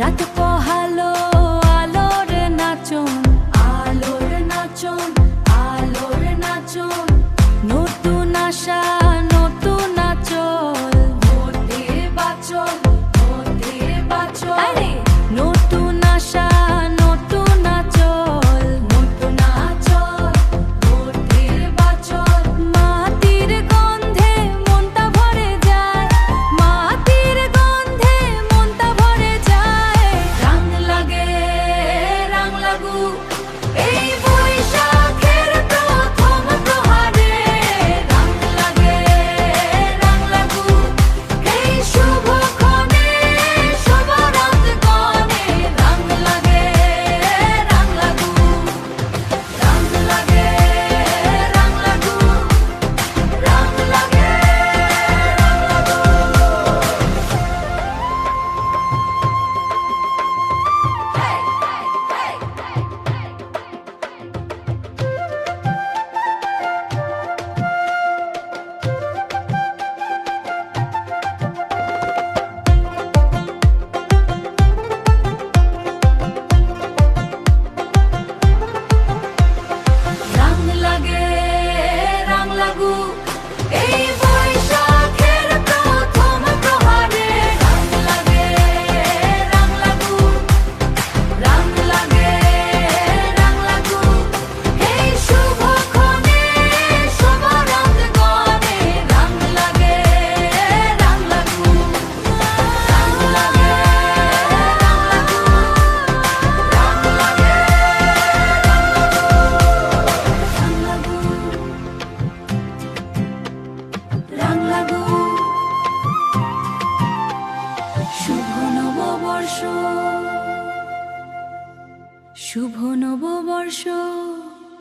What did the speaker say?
রাত পোহালো আলোর নাচন, আলোর নাচন, আলোর নাচন। নতুন আশা নতুন আঁচল, হতে বাঁচল, হতে বাঁচল। আরে নতুন আশা নতুন আঁচল, নতুন আঁচল, হতে বাঁচল। মাটির গন্ধে মনটা ভরে যায়, মাটির গন্ধে মনটা ভরে যায়। রং লাগে রং লাগু এই বৈশাখের প্রথম প্রহারে। রং লাগে রং লাগু এই শুভক্ষণে, শুভরাত গণে। রং লাগে রং লাগু, রং লাগে রং লাগু, রং লাগে রং লাগে রং লাগু এই বৈশাখের প্রথম প্রহারে। রং লাগে রং লাগু, রং লাগে রং লাগু এই শুভক্ষণে, শুভরাত গণে। রং লাগে রং লাগু, রং লাগে রং লাগু, রং লাগে রং লাগু। শুভ নববর্ষ, শুভ নববর্ষ।